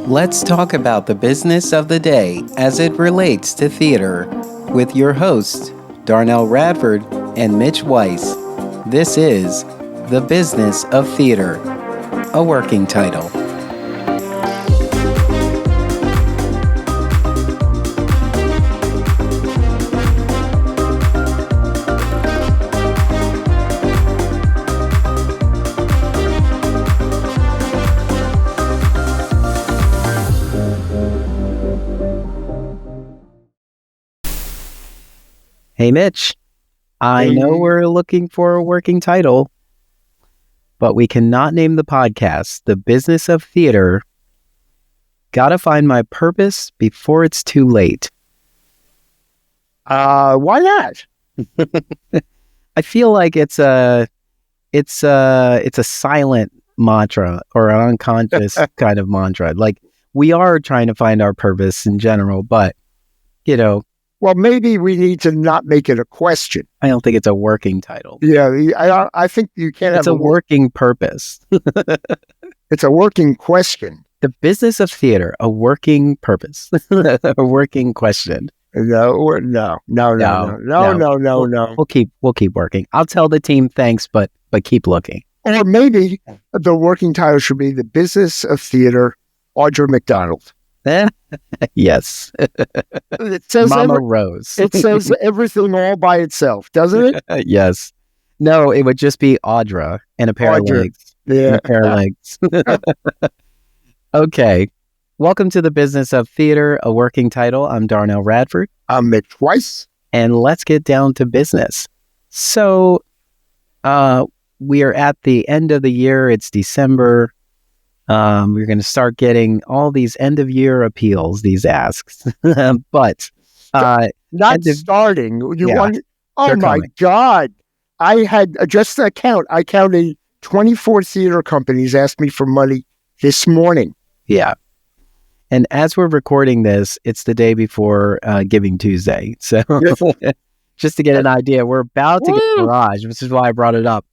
Let's talk about the business of the day as it relates to theater with your hosts, Darnell Radford and Mitch Weiss. This is The Business of Theater, a working title. Hey, Mitch, I know we're looking for a working title, but we cannot name the podcast The Business of Theater. Gotta find my purpose before it's too late. Why not? I feel like it's a silent mantra or an unconscious kind of mantra. Like, we are trying to find our purpose in general, but, Well, maybe we need to not make it a question. I don't think it's a working title. Yeah, I think you can't have It's a working purpose. It's a working question. The Business of Theater, a working purpose, a working question. No. We'll keep working. I'll tell the team thanks, but keep looking. Or maybe the working title should be The Business of Theater, Audra McDonald. Yes. It says Mama Rose. It says everything all by itself, doesn't it? Yes. No, it would just be Audra and a pair of legs. Yeah. And a pair of legs. Okay. Welcome to The Business of Theater, a working title. I'm Darnell Radford. I'm Mitch Weiss. And let's get down to business. So, we are at the end of the year. It's December. We're going to start getting all these end of year appeals, these asks, but not starting. Oh my coming. God! I had just a count. I counted 24 theater companies asked me for money this morning. Yeah, and as we're recording this, it's the day before Giving Tuesday. So just to get an idea, we're about to get Garage, which is why I brought it up.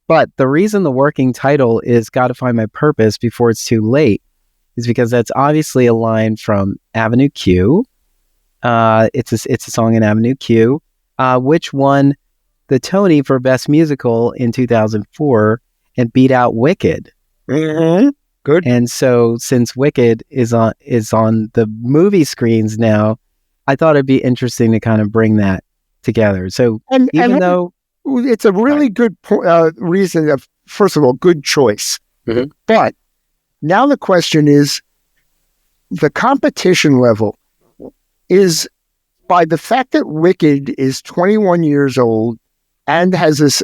But the reason the working title is Gotta Find My Purpose Before It's Too Late is because that's obviously a line from Avenue Q. It's a song in Avenue Q, which won the Tony for Best Musical in 2004 and beat out Wicked. Mm-hmm. Good. And so since Wicked is on the movie screens now, I thought it'd be interesting to kind of bring that together. So even though it's a really good reason of, first of all, good choice. Mm-hmm. But now the question is, the competition level is, by the fact that Wicked is 21 years old and has this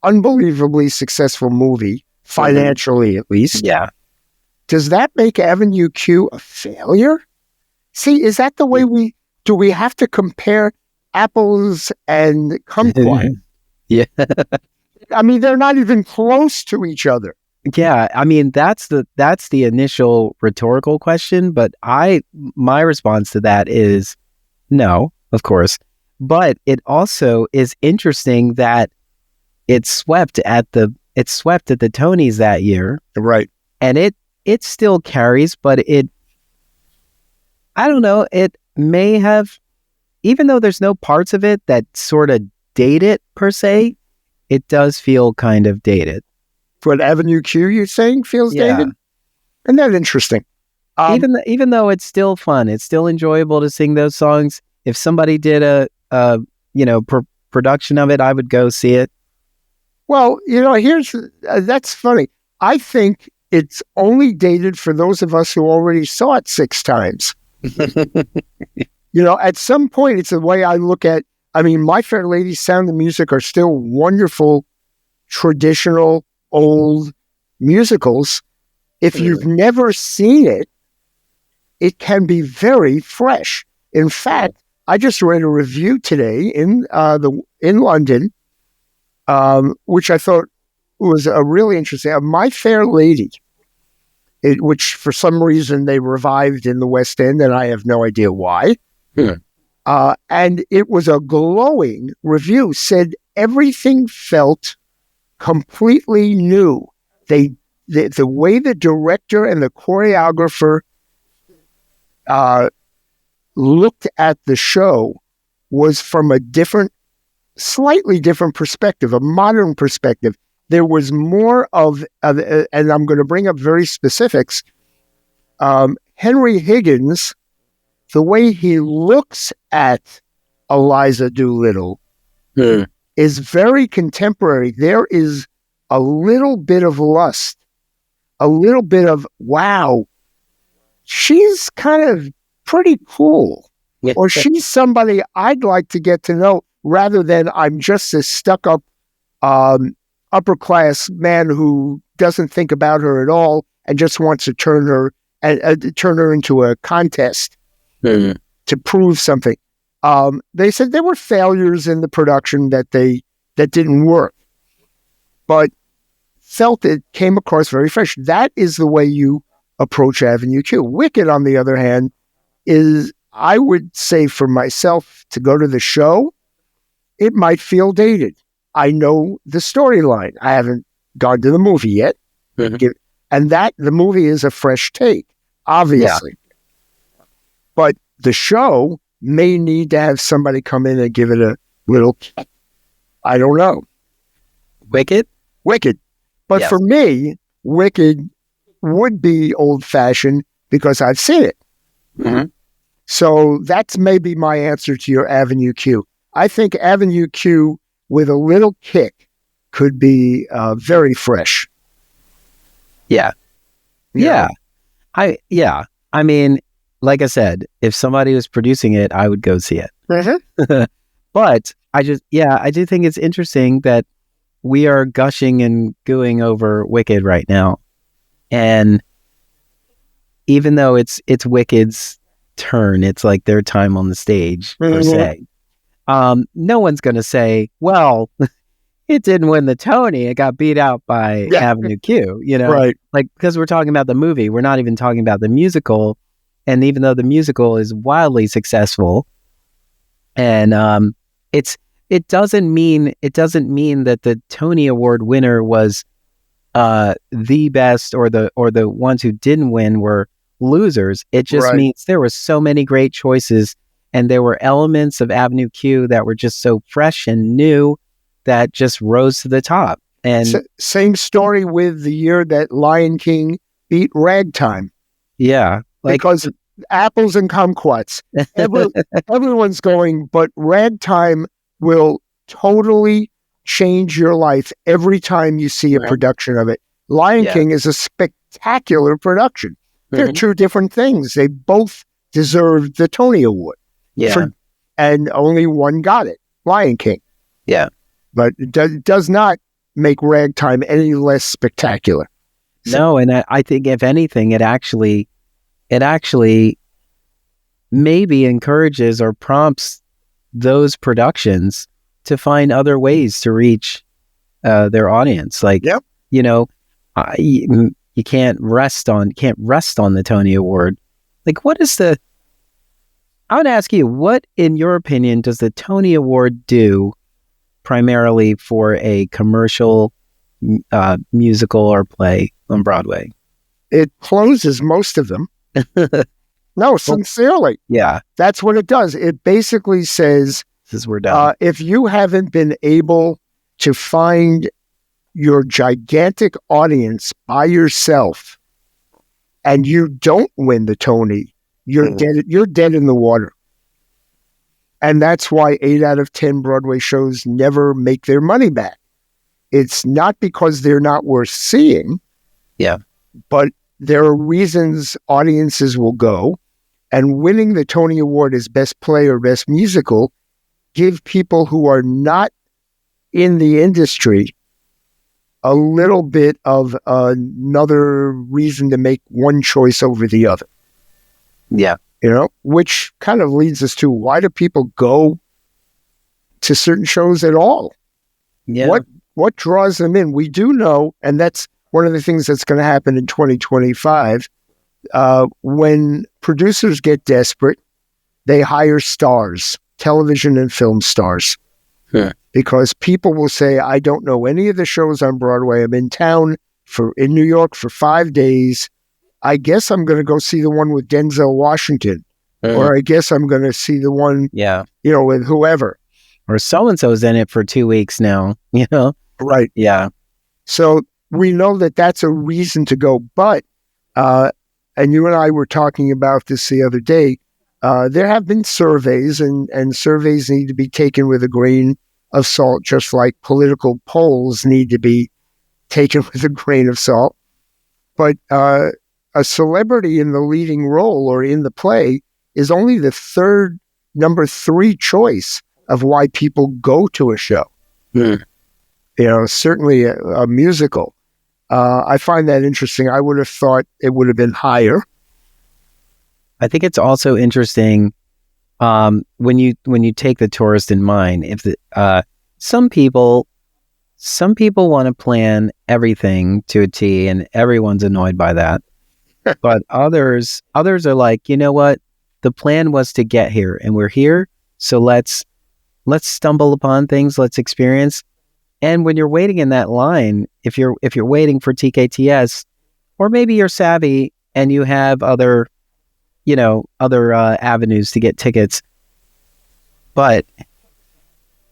unbelievably successul movie, financially at least. Yeah. Does that make Avenue Q a failure? See, is that the way we have to compare apples and kumquat? Yeah. I mean, they're not even close to each other. Yeah, I mean, that's the initial rhetorical question, but my response to that is no, of course. But it also is interesting that it swept at the Tonys that year. Right. And it still carries, but I don't know, it may have, even though there's no parts of it that sort of date it per se, it does feel kind of dated. What Avenue Q you're saying feels dated? Isn't that interesting? Even though it's still fun, it's still enjoyable to sing those songs. If somebody did a production of it, I would go see it. Well, that's funny. I think it's only dated for those of us who already saw it 6 times. At some point, it's the way I look at, My Fair Lady, Sound and Music are still wonderful, traditional, old musicals. If you've never seen it, it can be very fresh. In fact, I just read a review today in London, which I thought was a really interesting. My Fair Lady, which for some reason they revived in the West End, and I have no idea why. And it was a glowing review, said everything felt completely new. the way the director and the choreographer looked at the show was from a slightly different perspective, a modern perspective. There was more of and I'm going to bring up very specifics. Henry Higgins, the way he looks at Eliza Doolittle is very contemporary. There is a little bit of lust, a little bit of, wow, she's kind of pretty cool. Or she's somebody I'd like to get to know, rather than I'm just a stuck-up upper class man who doesn't think about her at all and just wants to turn her into a contest to prove something. They said there were failures in the production that didn't work, but felt it came across very fresh. That is the way you approach Avenue Q. Wicked, on the other hand, is, I would say for myself, to go to the show, it might feel dated. I know the storyline. I haven't gone to the movie yet. And that the movie is a fresh take, obviously. Yeah. But the show may need to have somebody come in and give it a little, I don't know. Wicked. But for me, Wicked would be old-fashioned because I've seen it. So that's maybe my answer to your Avenue Q. I think Avenue Q with a little kick could be very fresh. Yeah. I mean, like I said, if somebody was producing it, I would go see it. But I do think it's interesting that we are gushing and gooing over Wicked right now. And even though it's Wicked's turn, it's like their time on the stage, per se. No one's going to say, well, it didn't win the Tony. It got beat out by Avenue Q, Right. Like, because we're talking about the movie. We're not even talking about the musical. And even though the musical is wildly successful, and it doesn't mean that the Tony Award winner was the best, or the ones who didn't win were losers. It just means there were so many great choices, and there were elements of Avenue Q that were just so fresh and new that just rose to the top. And same story with the year that Lion King beat Ragtime. Yeah. Because apples and kumquats. Everyone's going, but Ragtime will totally change your life every time you see a production of it. Lion King is a spectacular production. They're two different things. They both deserve the Tony Award. And only one got it, Lion King. Yeah. But it does not make Ragtime any less spectacular. No, and I think if anything, it actually maybe encourages or prompts those productions to find other ways to reach their audience. Like, you can't rest on the Tony Award. Like, I would ask you, what, in your opinion, does the Tony Award do primarily for a commercial musical or play on Broadway? It closes most of them. No, sincerely. Yeah. That's what it does. It basically says, we're done. If you haven't been able to find your gigantic audience by yourself and you don't win the Tony, you're dead in the water. And that's why 8 out of 10 Broadway shows never make their money back. It's not because they're not worth seeing. Yeah. But there are reasons audiences will go, and winning the Tony Award as Best Play or Best Musical give people who are not in the industry a little bit of another reason to make one choice over the other. Yeah. Which kind of leads us to, why do people go to certain shows at all? Yeah. What draws them in? We do know, and that's one of the things that's going to happen in 2025, when producers get desperate, they hire stars, television and film stars. Because people will say, I don't know any of the shows on Broadway. I'm in town in New York for 5 days. I guess I'm going to go see the one with Denzel Washington, or I guess I'm going to see the one, with whoever. Or so-and-so's in it for 2 weeks now, Right. Yeah. So we know that that's a reason to go. But, and you and I were talking about this the other day, there have been surveys, and surveys need to be taken with a grain of salt, just like political polls need to be taken with a grain of salt. But a celebrity in the leading role or in the play is only the number 3 choice of why people go to a show. Certainly a musical. I find that interesting. I would have thought it would have been higher. I think it's also interesting when you take the tourist in mind. If some people want to plan everything to a T, and everyone's annoyed by that. But others are like, you know what? The plan was to get here, and we're here. So let's stumble upon things. Let's experience. And when you're waiting in that line, if you're waiting for TKTS, or maybe you're savvy and you have other avenues to get tickets, but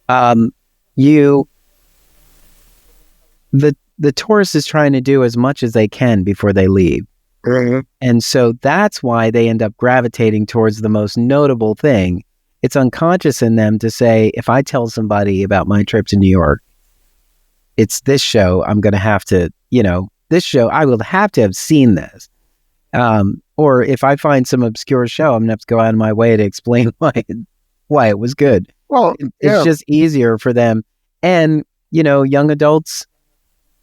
the tourist is trying to do as much as they can before they leave. Mm-hmm. And so that's why they end up gravitating towards the most notable thing. It's unconscious in them to say, if I tell somebody about my trip to New York, it's this show, I'm going to have to, this show, I will have to have seen this. Or if I find some obscure show, I'm going to have to go out of my way to explain why it was good. Well, it's just easier for them. And, young adults,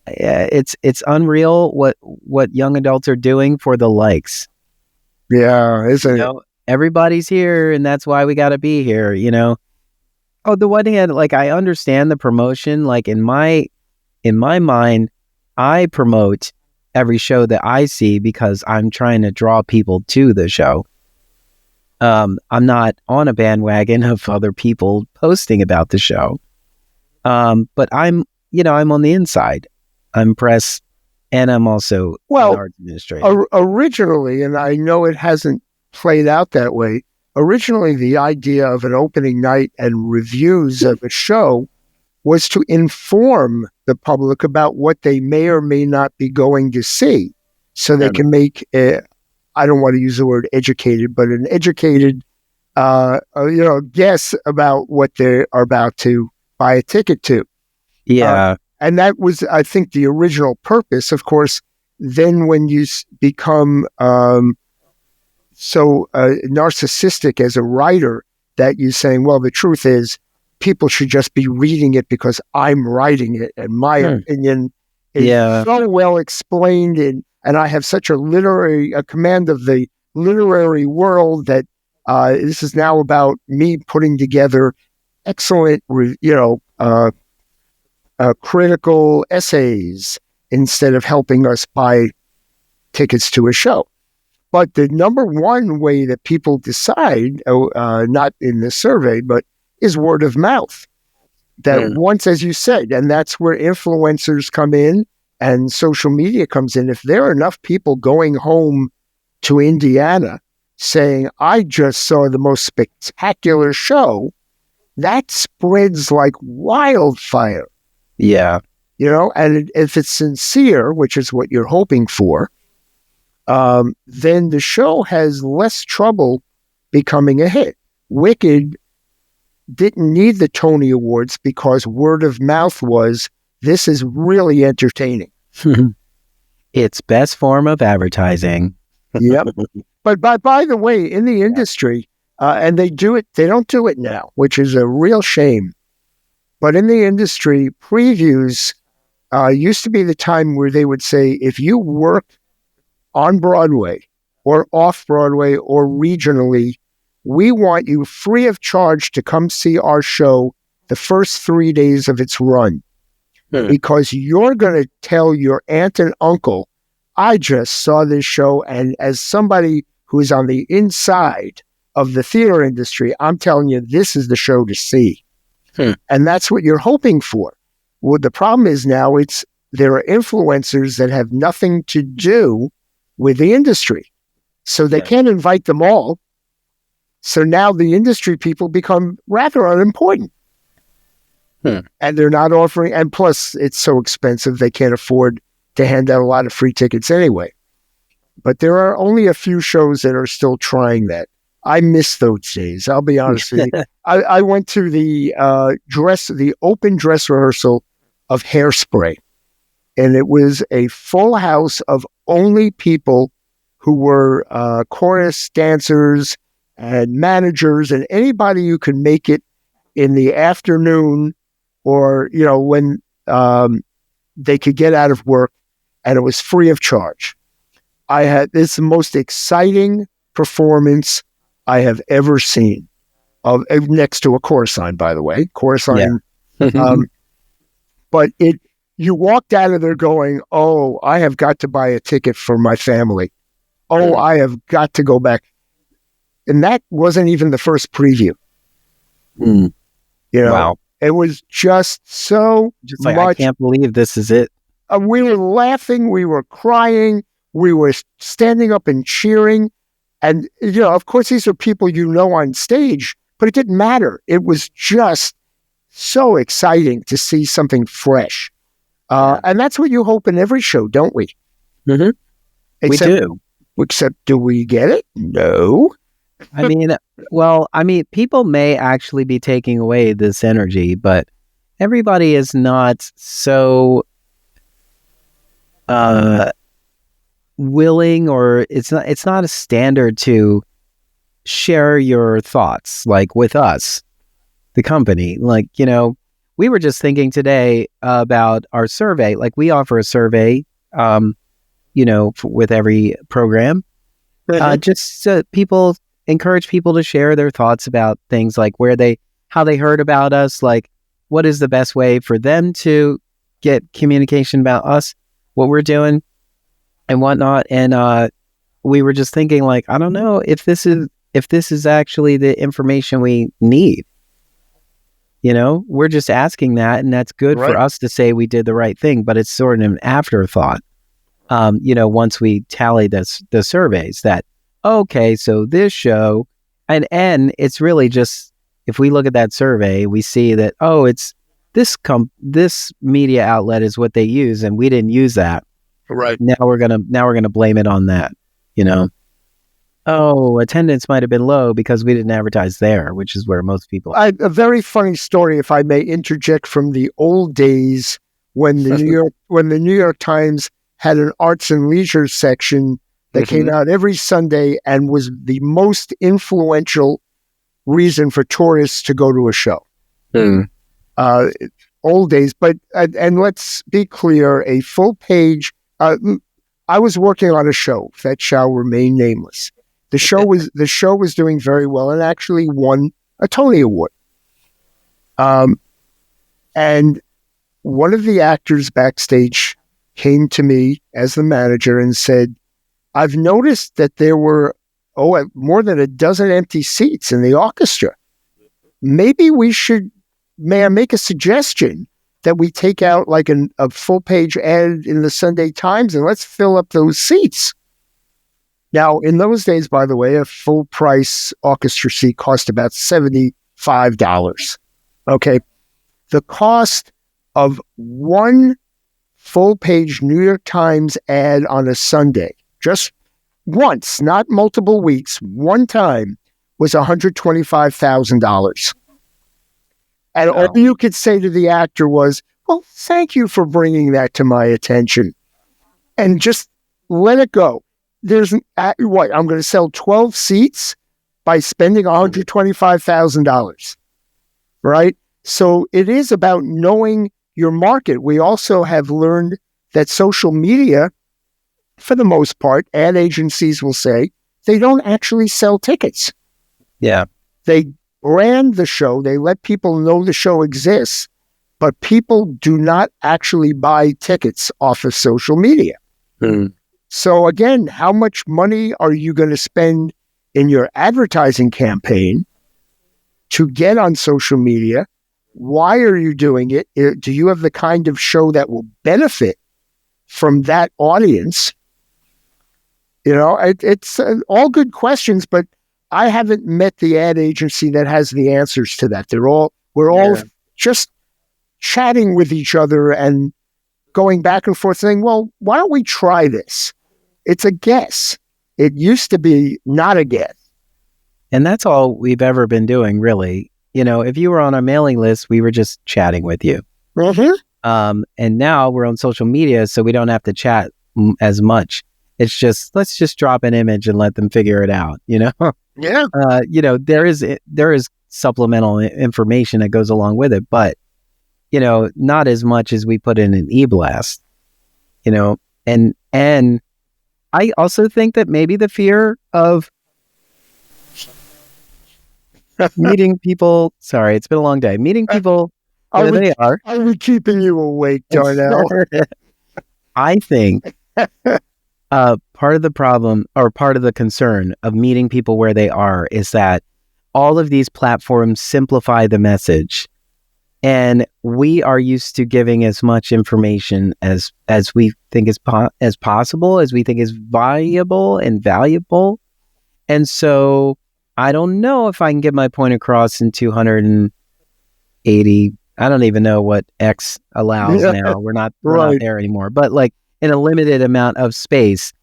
it's unreal what young adults are doing for the likes. Yeah, isn't it? Everybody's here, and that's why we got to be here, Oh, the one hand, I understand the promotion. In my mind, I promote every show that I see because I'm trying to draw people to the show. I'm not on a bandwagon of other people posting about the show. But I'm on the inside. I'm press, and I'm also an art administrator. Originally, and I know it hasn't played out that way, originally the idea of an opening night and reviews of a show was to inform the public about what they may or may not be going to see, so they can make I don't want to use the word educated, but an educated guess about what they are about to buy a ticket to. Yeah. And that was, I think, the original purpose. Of course, then when you become so narcissistic as a writer that you're saying, well, the truth is people should just be reading it because I'm writing it, and my opinion is so well explained, and I have such a command of the literary world that this is now about me putting together excellent, critical essays instead of helping us buy tickets to a show. But the number one way that people decide, not in the survey, but is word of mouth. That once, as you said, and that's where influencers come in and social media comes in. If there are enough people going home to Indiana saying, I just saw the most spectacular show, that spreads like wildfire. Yeah. And if it's sincere, which is what you're hoping for, then the show has less trouble becoming a hit. Wicked didn't need the Tony Awards because word of mouth was, this is really entertaining. It's best form of advertising. Yep. But by the way, in the industry, and they don't do it now, which is a real shame. But in the industry, previews used to be the time where they would say, if you work on Broadway or off Broadway or regionally, we want you free of charge to come see our show the first 3 days of its run. Because you're going to tell your aunt and uncle, I just saw this show, and as somebody who's on the inside of the theater industry, I'm telling you, this is the show to see. And that's what you're hoping for. Well, the problem is now there are influencers that have nothing to do with the industry. So they can't invite them all. So now the industry people become rather unimportant. And they're not offering, and plus it's so expensive, they can't afford to hand out a lot of free tickets anyway. But there are only a few shows that are still trying that. I miss those days. I'll be honest with you. I went to the open dress rehearsal of Hairspray, and it was a full house of only people who were chorus dancers and managers and anybody who could make it in the afternoon or, when they could get out of work, and it was free of charge. This is the most exciting performance I have ever seen, next to a chorus line, by the way. Chorus line. Yeah. But you walked out of there going, oh, I have got to buy a ticket for my family. Oh, I have got to go back. And that wasn't even the first preview. Wow. It was just so much. I can't believe this is it. We were laughing. We were crying. We were standing up and cheering. And, of course, these are people on stage, but it didn't matter. It was just so exciting to see something fresh. And that's what you hope in every show, don't we? Mm-hmm. We do. Except, do we get it? No. People may actually be taking away this energy, but everybody is not so willing, or it's not a standard to share your thoughts, like with us, the company. Like, we were just thinking today about our survey. Like, we offer a survey, with every program, just so people encourage people to share their thoughts about things like how they heard about us, like what is the best way for them to get communication about us, what we're doing and whatnot. And we were just thinking, like, I don't know if this is actually the information we need. We're just asking that, and that's good for us to say we did the right thing, but it's sort of an afterthought. Once we tally the surveys, that, okay, so this show, and it's really just, if we look at that survey, we see that, it's this media outlet is what they use, and we didn't use that. Right. Now we're gonna blame it on that. Attendance might have been low because we didn't advertise there, which is where most people. A very funny story, if I may interject, from the old days when the New York Times had an arts and leisure section that came out every Sunday and was the most influential reason for tourists to go to a show. Old days, but and let's be clear, a full page. I was working on a show that shall remain nameless. The show was doing very well and actually won a Tony Award. And one of the actors backstage came to me as the manager and said, I've noticed that there were more than a dozen empty seats in the orchestra. Maybe may I make a suggestion that we take out like a full page ad in the Sunday Times and let's fill up those seats. Now, in those days, by the way, a full price orchestra seat cost about $75. Okay. The cost of one full page New York Times ad on a Sunday, just once, not multiple weeks, one time, was $125,000. And all you could say to the actor was, well, thank you for bringing that to my attention. And just let it go. I'm going to sell 12 seats by spending $125,000, right? So it is about knowing your market. We also have learned that social media, for the most part, ad agencies will say, they don't actually sell tickets. Yeah. They brand the show. They let people know the show exists, but people do not actually buy tickets off of social media. So again, how much money are you going to spend in your advertising campaign to get on social media? Why are you doing it? Do you have the kind of show that will benefit from that audience? It's all good questions, but I haven't met the ad agency that has the answers to that. We're all just chatting with each other and going back and forth saying, well, why don't we try this? It's a guess. It used to be not a guess. And that's all we've ever been doing, really. If you were on our mailing list, we were just chatting with you. Mm-hmm. And now we're on social media, so we don't have to chat as much. It's just, let's just drop an image and let them figure it out, Yeah. There is supplemental information that goes along with it, but, not as much as we put in an e-blast, and I also think that maybe the fear of meeting people, sorry, it's been a long day, meeting people where they are. Are we keeping you awake, Darnell? I think part of the problem or part of the concern of meeting people where they are is that all of these platforms simplify the message, and we are used to giving as much information as we think is as possible, as we think is viable and valuable. And so I don't know if I can get my point across in 280. I don't even know what X allows now. We're not there anymore. But like in a limited amount of space,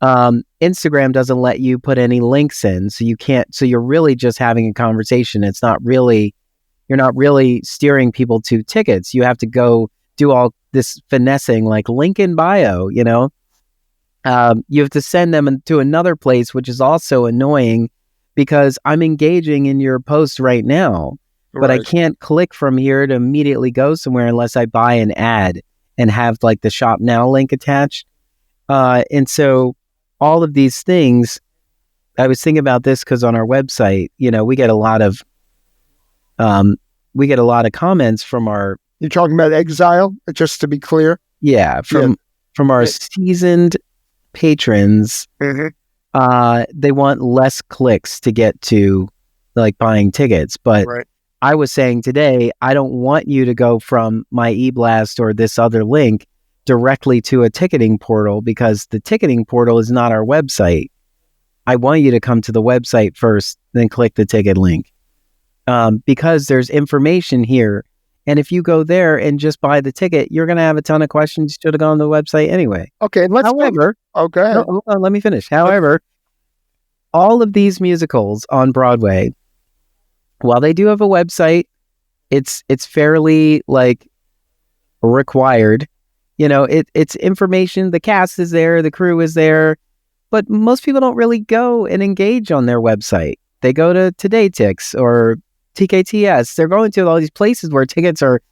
Instagram doesn't let you put any links in, so you can't. So you're really just having a conversation. You're not really steering people to tickets. You have to go do all this finessing, like link in bio. You have to send them to another place, which is also annoying because I'm engaging in your post right now. But I can't click from here to immediately go somewhere unless I buy an ad and have like the shop now link attached. And so all of these things, I was thinking about this because on our website, we get a lot of comments from our. You're talking about Exile, just to be clear. Yeah, from our seasoned patrons. Mm-hmm. They want less clicks to get to like buying tickets, but. I was saying today, I don't want you to go from my eBlast or this other link directly to a ticketing portal because the ticketing portal is not our website. I want you to come to the website first, then click the ticket link because there's information here. And if you go there and just buy the ticket, you're going to have a ton of questions. You should have gone to the website anyway. Okay. However, okay. No, hold on, let me finish. However, all of these musicals on Broadway, while they do have a website, it's fairly like required. It's information. The cast is there, the crew is there, but most people don't really go and engage on their website. They go to TodayTix or TKTS. They're going to all these places where tickets are,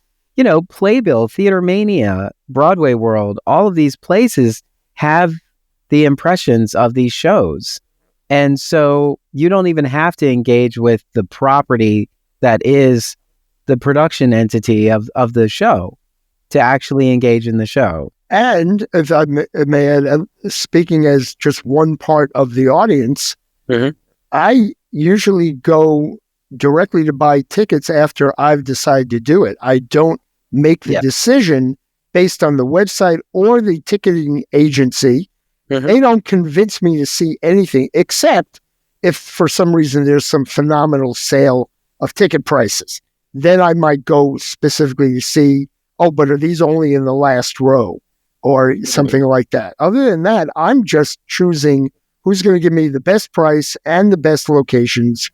Playbill, Theater Mania, Broadway World. All of these places have the impressions of these shows. And so you don't even have to engage with the property that is the production entity of the show to actually engage in the show. And if I may add, speaking as just one part of the audience, I usually go directly to buy tickets after I've decided to do it. I don't make the decision based on the website or the ticketing agency. They don't convince me to see anything except if for some reason there's some phenomenal sale of ticket prices. Then I might go specifically to see, but are these only in the last row or something like that? Other than that, I'm just choosing who's going to give me the best price and the best locations,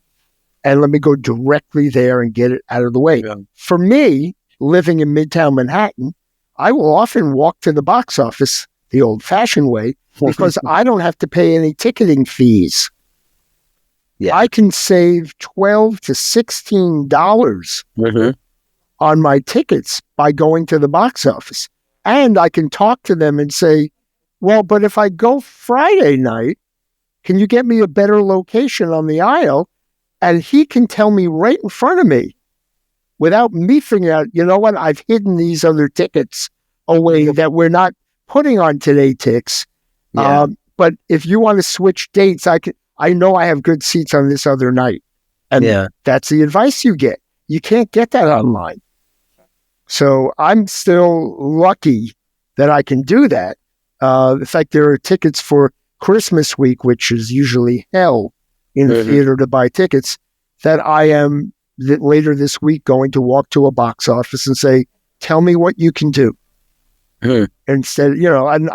and let me go directly there and get it out of the way. Yeah. For me, living in Midtown Manhattan, I will often walk to the box office the old-fashioned way because I don't have to pay any ticketing fees. Yeah. I can save $12 to $16 on my tickets by going to the box office. And I can talk to them and say, well, but if I go Friday night, can you get me a better location on the aisle? And he can tell me right in front of me without me figuring out, you know what, I've hidden these other tickets away that we're not putting on TodayTix. Yeah. But if you want to switch dates, I know I have good seats on this other night. And that's the advice you get. You can't get that online. So I'm still lucky that I can do that. In fact, there are tickets for Christmas week, which is usually hell in the theater to buy tickets, that I am later this week going to walk to a box office and say, tell me what you can do. Instead, and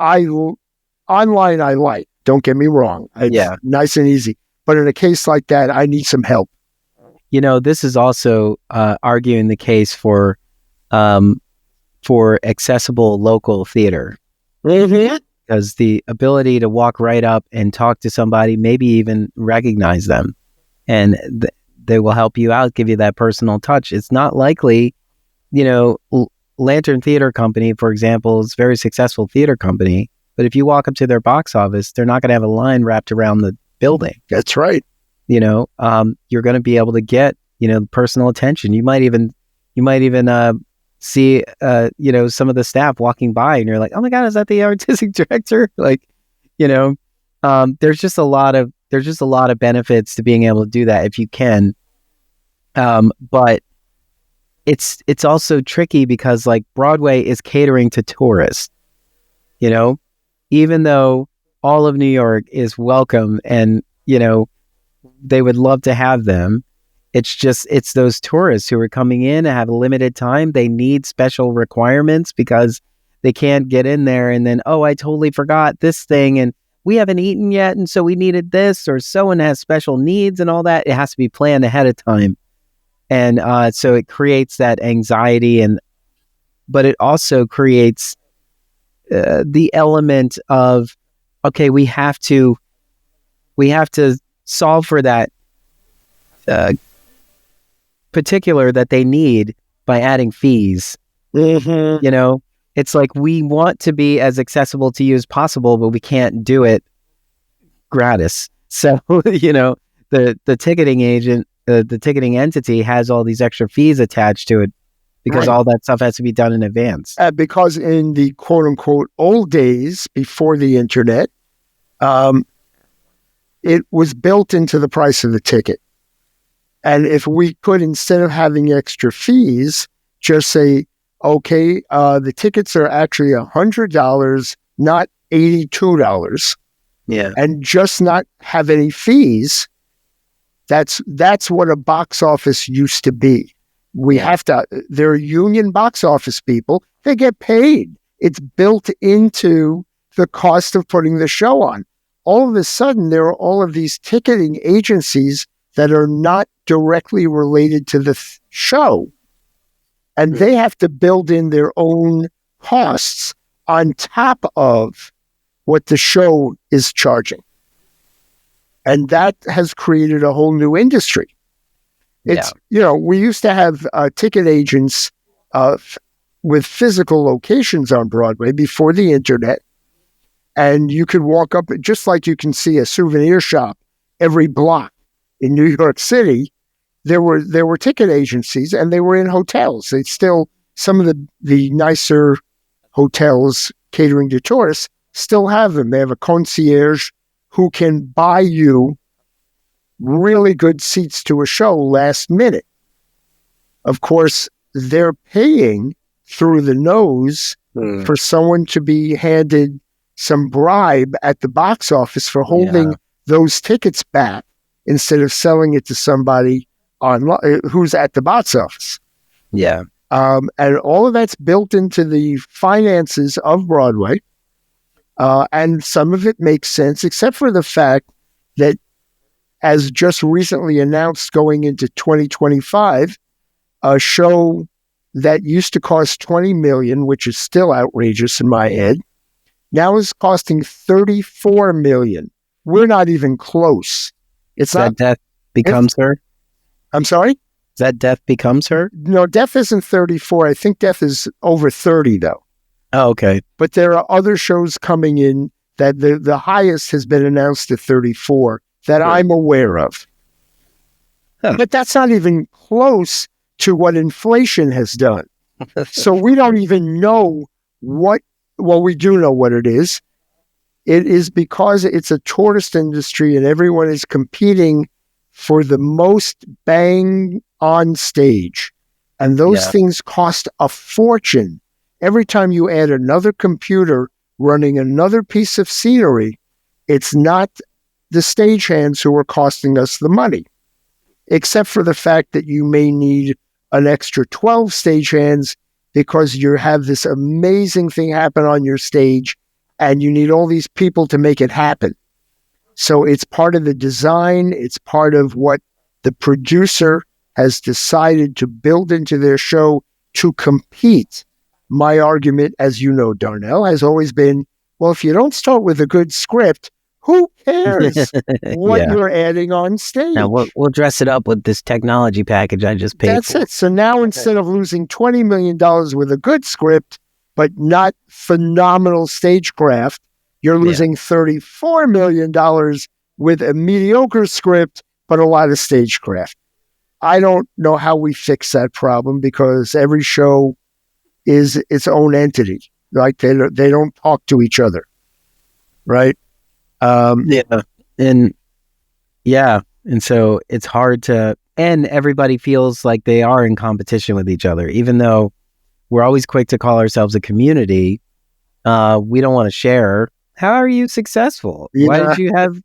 online I like, don't get me wrong. It's nice and easy. But in a case like that, I need some help. This is also arguing the case for accessible local theater. Because the ability to walk right up and talk to somebody, maybe even recognize them, and they will help you out, give you that personal touch. It's not likely, Lantern Theater Company, for example, is a very successful theater company, but if you walk up to their box office, they're not going to have a line wrapped around the building. That's right. You're going to be able to get, personal attention. You might even see, some of the staff walking by and you're like, oh my God, is that the artistic director? There's just a lot of benefits to being able to do that if you can. But it's also tricky because like Broadway is catering to tourists, even though all of New York is welcome and, they would love to have them. It's those tourists who are coming in and have a limited time. They need special requirements because they can't get in there and then, I totally forgot this thing and we haven't eaten yet. And so we needed this, or someone has special needs and all that. It has to be planned ahead of time. And so it creates that anxiety, but it also creates the element of, okay, we have to solve for that particular that they need by adding fees. It's like we want to be as accessible to you as possible, but we can't do it gratis. So the ticketing agent, the ticketing entity has all these extra fees attached to it because all that stuff has to be done in advance. Because in the quote unquote old days before the internet, it was built into the price of the ticket. And if we could, instead of having extra fees, just say, okay, the tickets are actually $100, not $82. Yeah. And just not have any fees. That's what a box office used to be. They're union box office people. They get paid. It's built into the cost of putting the show on. All of a sudden, there are all of these ticketing agencies that are not directly related to the show. And they have to build in their own costs on top of what the show is charging. And that has created a whole new industry. It's, we used to have ticket agents with physical locations on Broadway before the internet. And you could walk up, just like you can see a souvenir shop every block in New York City. There were ticket agencies, and they were in hotels. They still, some of the nicer hotels catering to tourists still have them. They have a concierge who can buy you really good seats to a show last minute. Of course, they're paying through the nose for someone to be handed some bribe at the box office for holding those tickets back instead of selling it to somebody online who's at the box office. Yeah. And all of that's built into the finances of Broadway. And some of it makes sense, except for the fact that, as just recently announced going into 2025, a show that used to cost $20 million, which is still outrageous in my head, now is costing $34 million. We're not even close. It's not Death Becomes Her? I'm sorry? Is that Death Becomes Her? No, Death isn't 34. I think Death is over 30, though. Oh, okay. But there are other shows coming in that the highest has been announced at 34 that I'm aware of. Huh. But that's not even close to what inflation has done. So we don't even know we do know what it is. It is because it's a tourist industry and everyone is competing for the most bang on stage. And those things cost a fortune. every time you add another computer running another piece of scenery, it's not the stagehands who are costing us the money, except for the fact that you may need an extra 12 stagehands because you have this amazing thing happen on your stage and you need all these people to make it happen. So it's part of the design. It's part of what the producer has decided to build into their show to compete. My argument, as you know, Darnell, has always been, well, if you don't start with a good script, who cares what you're adding on stage? Now we'll dress it up with this technology package I just paid That's for. it. So now instead of losing $20 million with a good script, but not phenomenal stagecraft, you're losing $34 million with a mediocre script, but a lot of stagecraft. I don't know how we fix that problem because every show is its own entity. Like they don't talk to each other, right? And so it's hard to, and everybody feels like they are in competition with each other, even though we're always quick to call ourselves a community. We don't want to share. How are you successful? Yeah.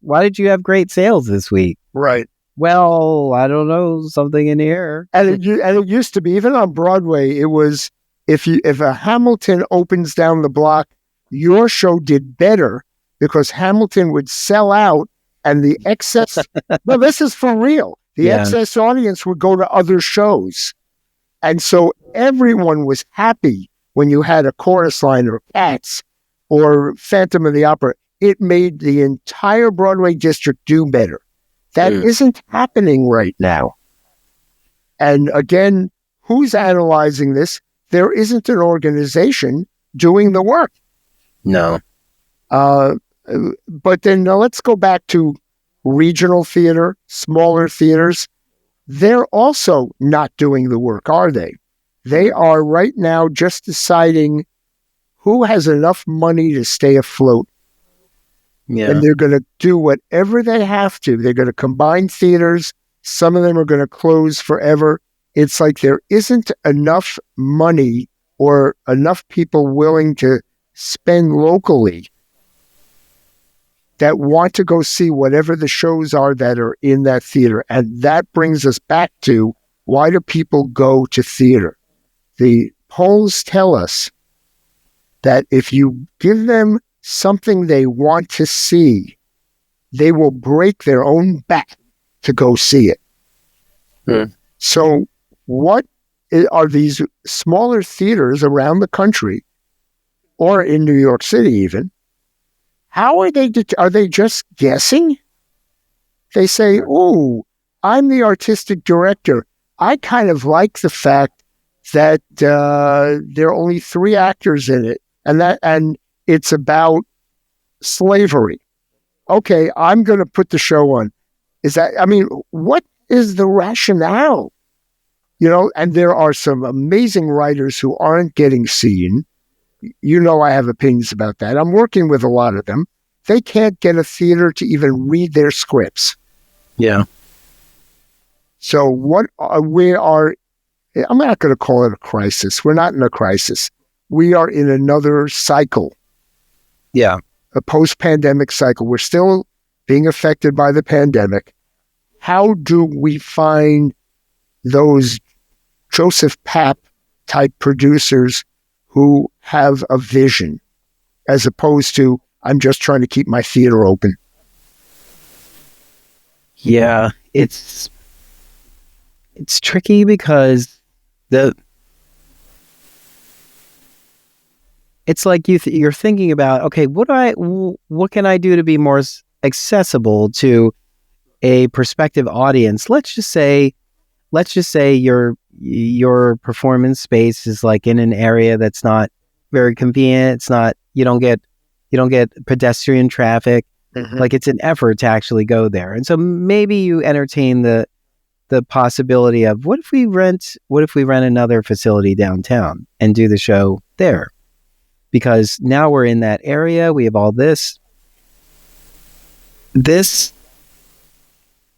Why did you have great sales this week? Right. Well, I don't know, something in here. And it used to be, even on Broadway, it was if a Hamilton opens down the block, your show did better because Hamilton would sell out and the excess, no, this is for real. The excess audience would go to other shows. And so everyone was happy when you had a Chorus Line or Cats or Phantom of the Opera. It made the entire Broadway district do better. That isn't happening right now. And again, who's analyzing this? There isn't an organization doing the work. No. But then now let's go back to regional theater, smaller theaters. They're also not doing the work, are they? They are right now just deciding who has enough money to stay afloat. Yeah. And they're going to do whatever they have to. They're going to combine theaters. Some of them are going to close forever. It's like there isn't enough money or enough people willing to spend locally that want to go see whatever the shows are that are in that theater. And that brings us back to, why do people go to theater? The polls tell us that if you give them something they want to see, they will break their own back to go see it. So what are these smaller theaters around the country, or in New York City even, how are they just guessing? They say, oh, I'm the artistic director. I kind of like the fact that there are only 3 actors in it, and it's about slavery. Okay, I'm going to put the show on. What is the rationale? And there are some amazing writers who aren't getting seen. I have opinions about that. I'm working with a lot of them. They can't get a theater to even read their scripts. Yeah. So we are, I'm not going to call it a crisis. We're not in a crisis. We are in another cycle. Yeah. A post-pandemic cycle. We're still being affected by the pandemic. How do we find those Joseph Papp type producers who have a vision, as opposed to, I'm just trying to keep my theater open? Yeah, it's tricky because it's like you're thinking about, okay, what can I do to be more accessible to a prospective audience? Let's just say your performance space is like in an area that's not very convenient. It's not, you don't get pedestrian traffic. Mm-hmm. Like, it's an effort to actually go there. And so maybe you entertain the possibility of, what if we rent another facility downtown and do the show there? Because now we're in that area, we have all this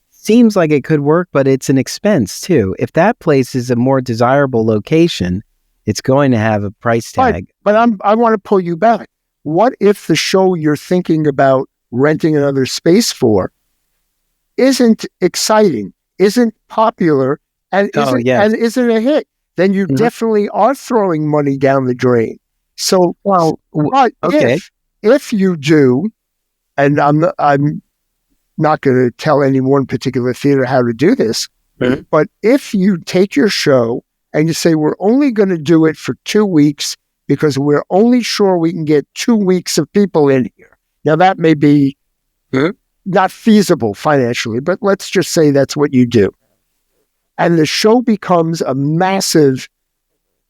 seems like it could work, but it's an expense too. If that place is a more desirable location It's going to have a price tag. But I want to pull you back. What if the show you're thinking about renting another space for isn't exciting, isn't popular, and isn't a hit? Then you definitely are throwing money down the drain. So, if you do, and I'm not going to tell any one particular theater how to do this, but if you take your show and you say, we're only going to do it for 2 weeks because we're only sure we can get 2 weeks of people in here. Now, that may be not feasible financially, but let's just say that's what you do. And the show becomes a massive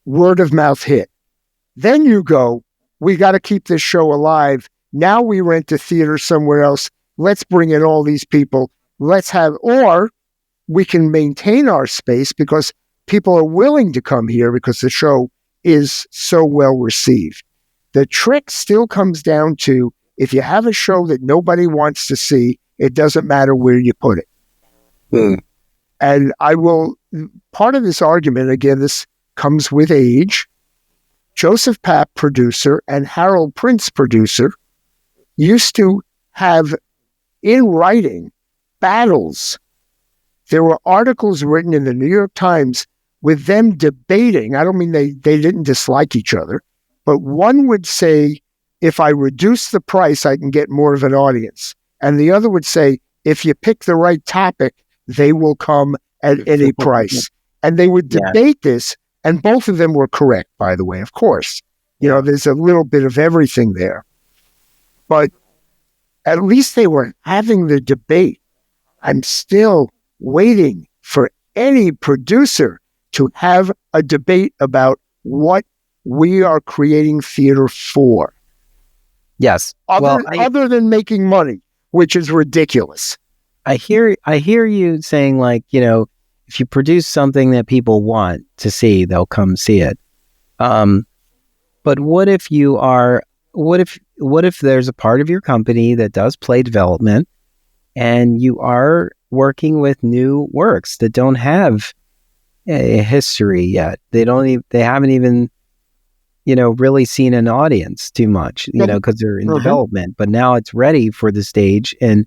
word-of-mouth hit. Then you go, we got to keep this show alive. Now we rent a theater somewhere else. Let's bring in all these people. Or we can maintain our space because people are willing to come here because the show is so well received. The trick still comes down to, if you have a show that nobody wants to see, it doesn't matter where you put it. And part of this argument, again, this comes with age. Joseph Papp, producer, and Harold Prince, producer, used to have in writing battles. There were articles written in the New York Times with them debating. I don't mean they didn't dislike each other, but one would say, if I reduce the price, I can get more of an audience. And the other would say, if you pick the right topic, they will come at any price. And they would debate this, and both of them were correct, by the way, of course. There's a little bit of everything there. But at least they were having the debate. I'm still waiting for any producer to have a debate about what we are creating theater for. Yes. Other than making money, which is ridiculous. I hear you saying, like, if you produce something that people want to see, they'll come see it. But what if there's a part of your company that does play development and you are working with new works that don't have a history yet? They haven't even, really seen an audience too much, because they're in development, but now it's ready for the stage. And,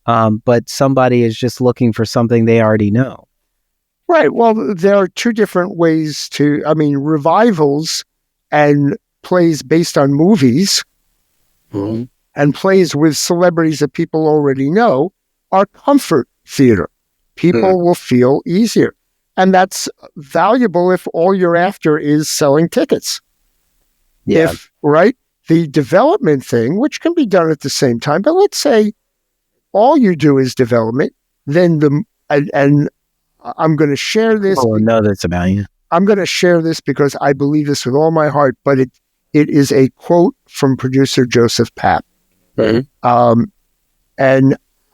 but somebody is just looking for something they already know. Right. Well, there are two different ways revivals and plays based on movies and plays with celebrities that people already know are comfort theater. People will feel easier. And that's valuable if all you're after is selling tickets. Yeah. The development thing, which can be done at the same time, but let's say all you do is development, then and I'm going to share this. Oh, no, that's about you. I'm going to share this because I believe this with all my heart, but it is a quote from producer Joseph Papp. And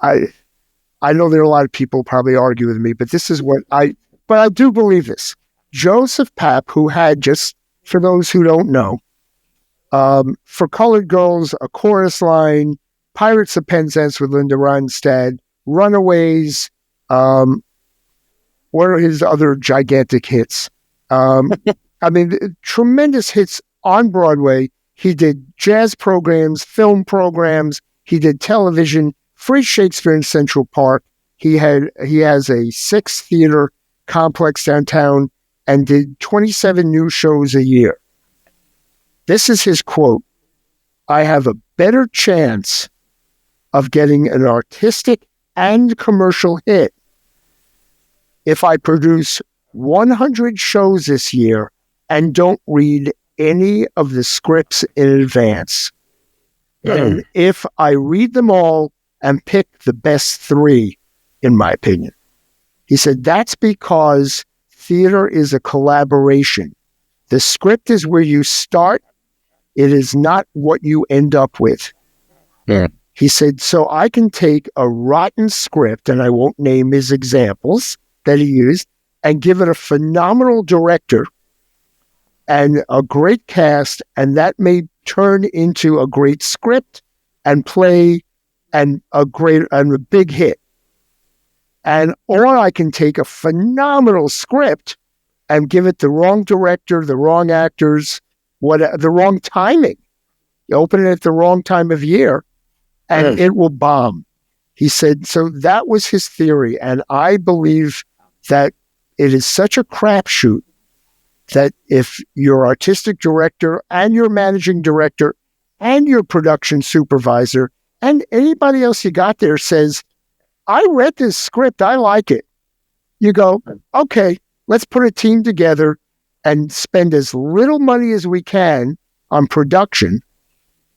I know there are a lot of people probably argue with me, but this is but I do believe this. Joseph Papp, who had, just for those who don't know, For Colored Girls, A Chorus Line, Pirates of Penzance with Linda Ronstadt, Runaways, what are his other gigantic hits? Tremendous hits on Broadway. He did jazz programs, film programs. He did television, free Shakespeare in Central Park. He has a 6-theater complex downtown and did 27 new shows a year. This is his quote: "I have a better chance of getting an artistic and commercial hit if I produce 100 shows this year and don't read any of the scripts in advance. And if I read them all and pick the best 3, in my opinion." He said, that's because theater is a collaboration. The script is where you start. It is not what you end up with. He said, so I can take a rotten script, and I won't name his examples that he used, and give it a phenomenal director and a great cast, and that may turn into a great script and play and a big hit. Or I can take a phenomenal script and give it the wrong director, the wrong actors, the wrong timing. You open it at the wrong time of year, and it will bomb. He said, so that was his theory. And I believe that it is such a crapshoot that if your artistic director and your managing director and your production supervisor and anybody else you got there says, I read this script, I like it. You go, okay, let's put a team together and spend as little money as we can on production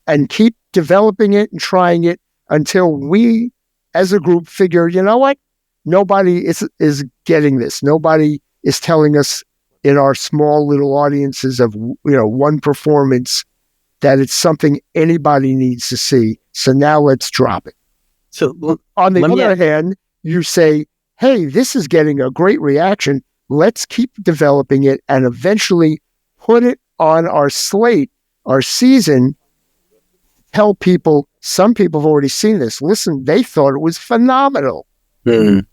and keep developing it and trying it until we, as a group, figure, you know what? Nobody is getting this. Nobody is telling us in our small little audiences of, one performance that it's something anybody needs to see. So now let's drop it. So on the other hand, you say, hey, this is getting a great reaction. Let's keep developing it and eventually put it on our slate, our season. Tell people, some people have already seen this. Listen, they thought it was phenomenal. And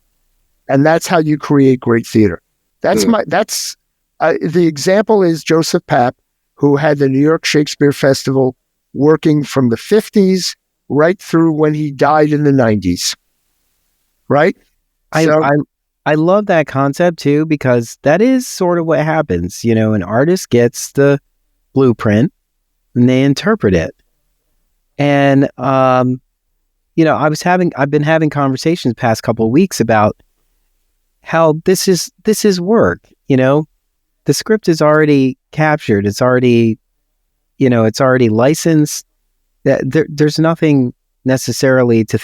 that's how you create great theater. The example is Joseph Papp, who had the New York Shakespeare Festival working from the 50s right through when he died in the 90s. Right? I love that concept too, because that is sort of what happens. An artist gets the blueprint and they interpret it. And, I've been having conversations the past couple of weeks about how this is work. The script is already captured. It's already, it's already licensed. There's nothing necessarily to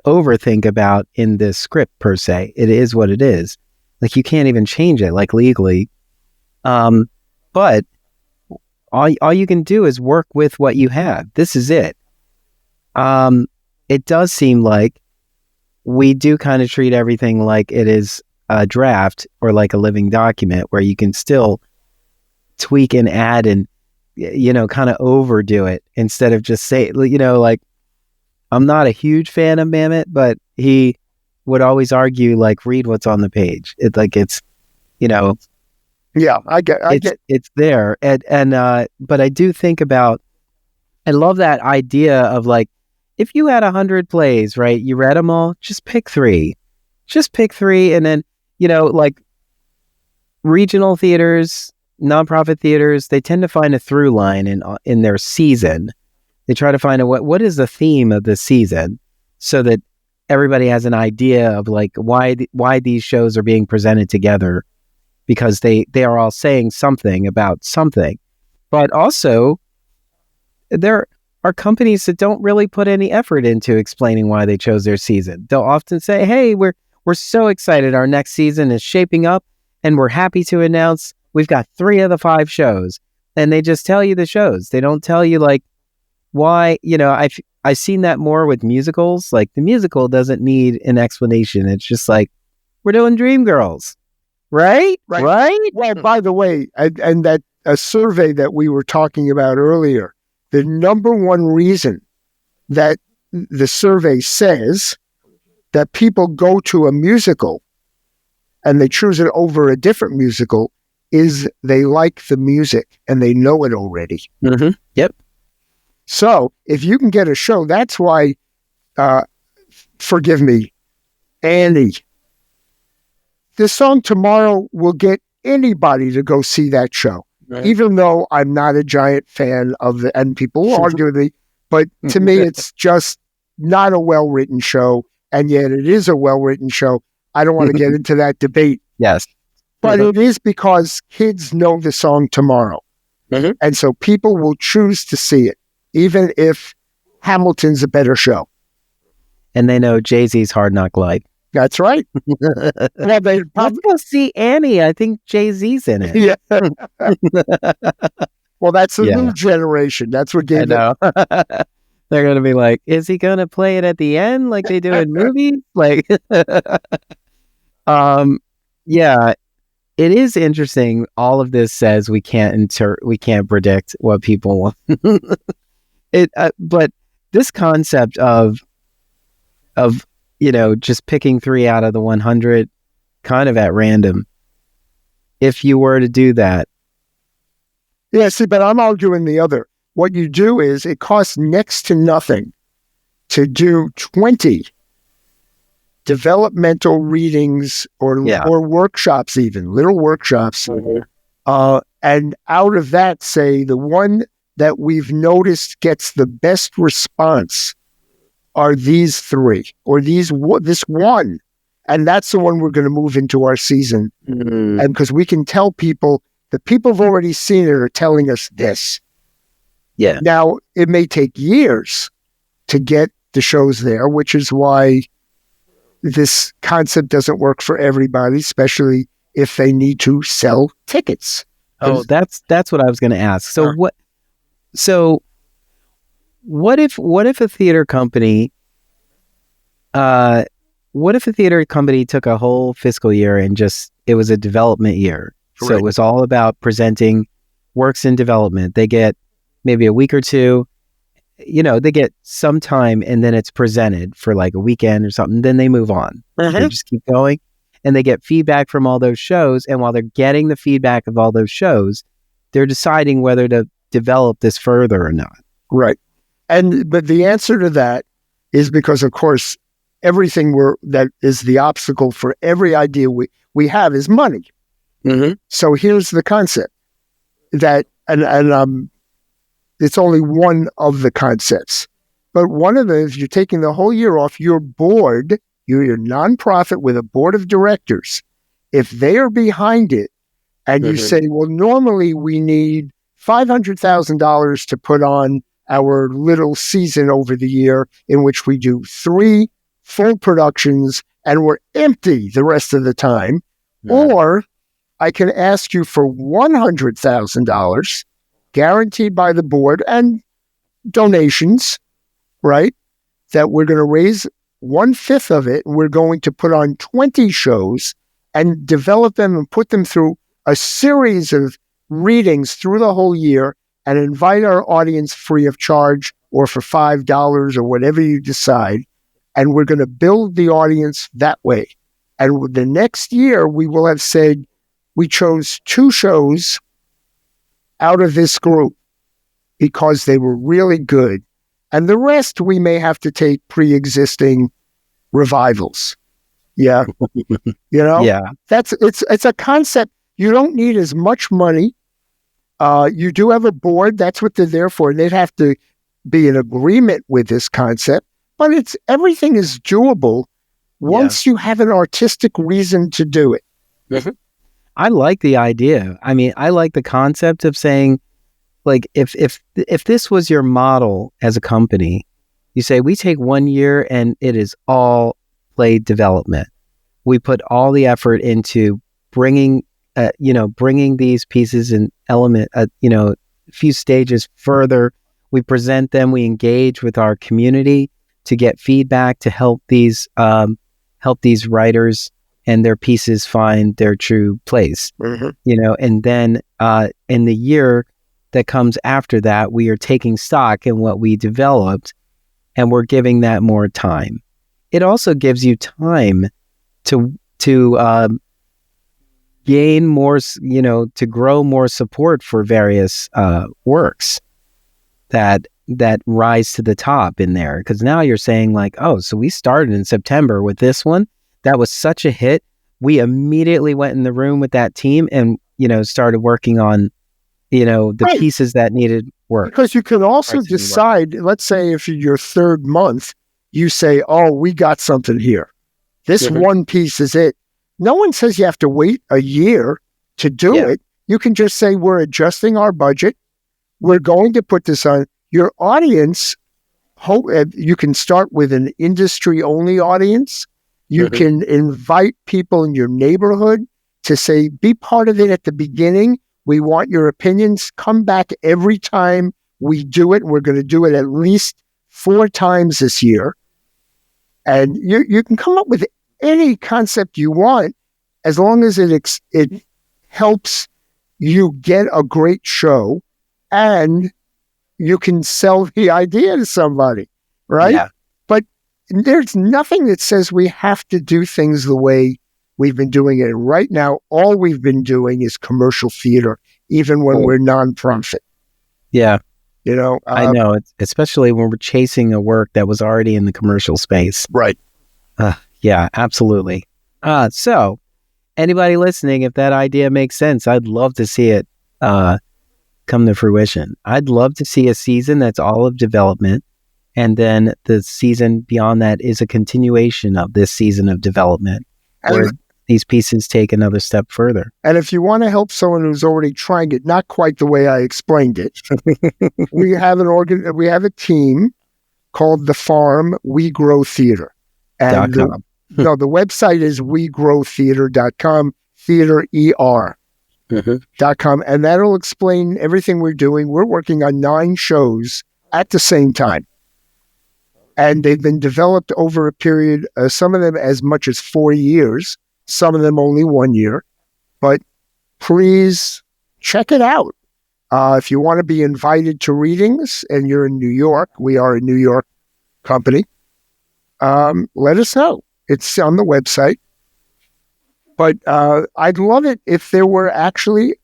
overthink about in the script per se. It is what it is. Like, you can't even change it, like, legally. But all you can do is work with what you have. This is it. It does seem like we do kind of treat everything like it is a draft or like a living document where you can still tweak and add and, kind of overdo it instead of just say, like, I'm not a huge fan of Mamet, but he would always argue, like, read what's on the page. Yeah, I get it's there. But I do think about, I love that idea of, like, if you had 100 plays, right, you read them all, just pick 3. And then, like, regional theaters, nonprofit theaters, they tend to find a through line in their season. They try to find what is the theme of the season, so that everybody has an idea of, like, why these shows are being presented together, because they are all saying something about something. But also, there are companies that don't really put any effort into explaining why they chose their season. They'll often say, hey, we're so excited. Our next season is shaping up, and we're happy to announce we've got 3 of the 5 shows. And they just tell you the shows. They don't tell you, like, why. I've seen that more with musicals. Like, the musical doesn't need an explanation. It's just like, we're doing Dreamgirls. Right? Well, by the way, and that a survey that we were talking about earlier, the number one reason that the survey says that people go to a musical and they choose it over a different musical is they like the music and they know it already. Mm-hmm. Yep. So if you can get a show, that's why, forgive me, Annie, the song Tomorrow will get anybody to go see that show. Right. Even though I'm not a giant fan of it, and people will argue with me, but to me, it's just not a well-written show, and yet it is a well-written show. I don't want to get into that debate. Yes. But it is because kids know the song Tomorrow. Mm-hmm. And so people will choose to see it, even if Hamilton's a better show. And they know Jay-Z's Hard Knock Life. That's right. Well, let's go see Annie. I think Jay-Z's in it. Yeah. Well, that's the new generation. That's what gave them. They're going to be like, is he going to play it at the end like they do in movies? Like, yeah, it is interesting. All of this says we can't predict what people want. But this concept of just picking 3 out of the 100 kind of at random if you were to do that? Yeah, see, but I'm arguing the other. What you do is it costs next to nothing to do 20 developmental readings or workshops, even little workshops. And out of that, say the one that we've noticed gets the best response are these 3 or this one. And that's the one we're going to move into our season. And because we can tell people, the people who've already seen it are telling us this. Yeah. Now, it may take years to get the shows there, which is why this concept doesn't work for everybody, especially if they need to sell tickets. Oh, that's what I was going to ask. So what if a theater company took a whole fiscal year and just, it was a development year. Right. So it was all about presenting works in development. They get maybe a week or two, they get some time, and then it's presented for like a weekend or something. Then they move on. They just keep going, and they get feedback from all those shows. And while they're getting the feedback of all those shows, they're deciding whether to develop this further or not. Right. But the answer to that is because, of course, everything that is the obstacle for every idea we have is money. So here's the concept that, and it's only one of the concepts, but one of them is you're taking the whole year off. Your board, your nonprofit with a board of directors, if they are behind it, and you say, well, normally we need $500,000 to put on our little season over the year in which we do 3 full productions and we're empty the rest of the time. Or I can ask you for $100,000 guaranteed by the board and donations, right? That we're going to raise 1/5 of it. And we're going to put on 20 shows and develop them and put them through a series of readings through the whole year and invite our audience free of charge or for $5 or whatever you decide. And we're going to build the audience that way. And the next year, we will have said, we chose 2 shows out of this group because they were really good. And the rest, we may have to take pre-existing revivals. Yeah. Yeah. It's a concept. You don't need as much money. You do have a board. That's what they're there for. And they'd have to be in agreement with this concept. But everything is doable once you have an artistic reason to do it. I like the idea. I mean, I like the concept of saying, like, if this was your model as a company, you say, we take 1 year and it is all play development. We put all the effort into bringing these pieces and element, a few stages further. We present them, we engage with our community to get feedback, to help these writers and their pieces find their true place. And then in the year that comes after that, we are taking stock in what we developed and we're giving that more time. It also gives you time to gain more, to grow more support for various works that rise to the top in there. Because now you're saying like, oh, so we started in September with this one. That was such a hit. We immediately went in the room with that team and, started working on, the pieces that needed work. Because you can also decide, let's say if your 3rd month, you say, oh, we got something here. This one piece is it. No one says you have to wait a year to do it. You can just say, we're adjusting our budget. We're going to put this on. Your audience, you can start with an industry-only audience. You can invite people in your neighborhood to say, be part of it at the beginning. We want your opinions. Come back every time we do it. We're going to do it at least 4 times this year. And you can come up with any concept you want as long as it helps you get a great show and you can sell the idea to somebody, right? Yeah. But there's nothing that says we have to do things the way we've been doing it. And right now, all we've been doing is commercial theater, even when we're nonprofit. Yeah. You know, I know, especially when we're chasing a work that was already in the commercial space. Right. Yeah, absolutely. So anybody listening, if that idea makes sense, I'd love to see it come to fruition. I'd love to see a season that's all of development, and then the season beyond that is a continuation of this season of development, where these pieces take another step further. And if you want to help someone who's already trying it, not quite the way I explained it, we have a team called The Farm We Grow Theater. And the website is wegrowtheater.com, theater, .com, and that'll explain everything we're doing. We're working on 9 shows at the same time. And they've been developed over a period, some of them as much as 4 years, some of them only 1 year. But please check it out. If you want to be invited to readings and you're in New York, we are a New York company, let us know. It's on the website. But I'd love it if there were actually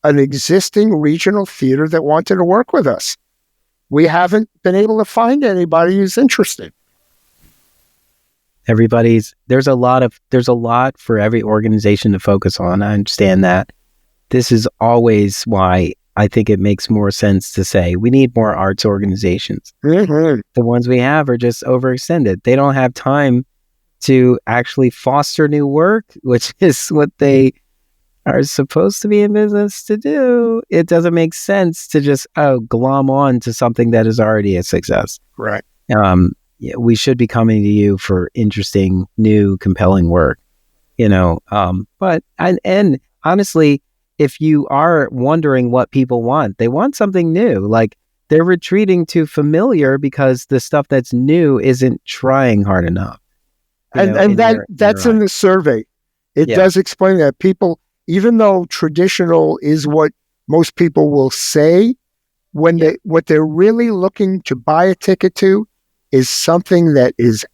an existing regional theater that wanted to work with us. We haven't been able to find anybody who's interested. There's a lot for every organization to focus on. I understand that. This is always why I think it makes more sense to say we need more arts organizations. Mm-hmm. The ones we have are just overextended. They don't have time to actually foster new work, which is what they are supposed to be in business to do. It doesn't make sense to just glom on to something that is already a success. Right. We should be coming to you for interesting, new, compelling work. But honestly, if you are wondering what people want, they want something new. Like, they're retreating to familiar because the stuff that's new isn't trying hard enough. That's in the survey. It does explain that people, even though traditional is what most people will say, what they're really looking to buy a ticket to is something that is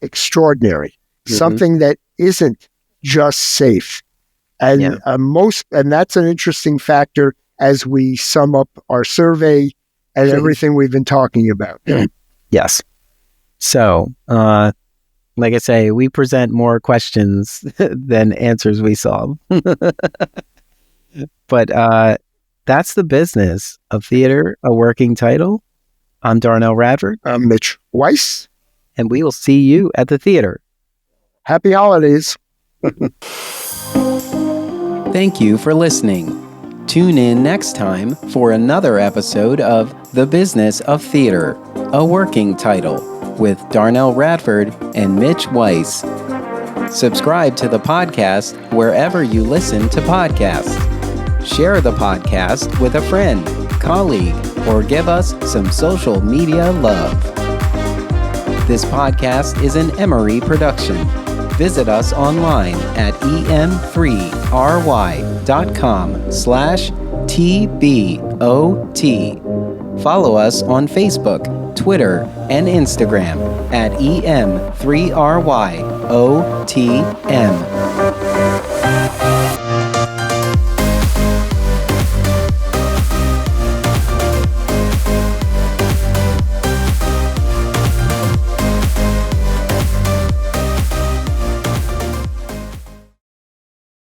extraordinary, something that isn't just safe. And and that's an interesting factor as we sum up our survey and everything we've been talking about. Yes. So, like I say, we present more questions than answers we solve. But that's the business of theater, a working title. I'm Darnell Radford. I'm Mitch Weiss. And we will see you at the theater. Happy holidays. Thank you for listening. Tune in next time for another episode of The Business of Theater, a working title, with Darnell Radford and Mitch Weiss. Subscribe to the podcast wherever you listen to podcasts. Share the podcast with a friend, colleague, or give us some social media love. This podcast is an Emory production. Visit us online at em3ry.com/TBOT. Follow us on Facebook, Twitter, and Instagram at em3ryotm.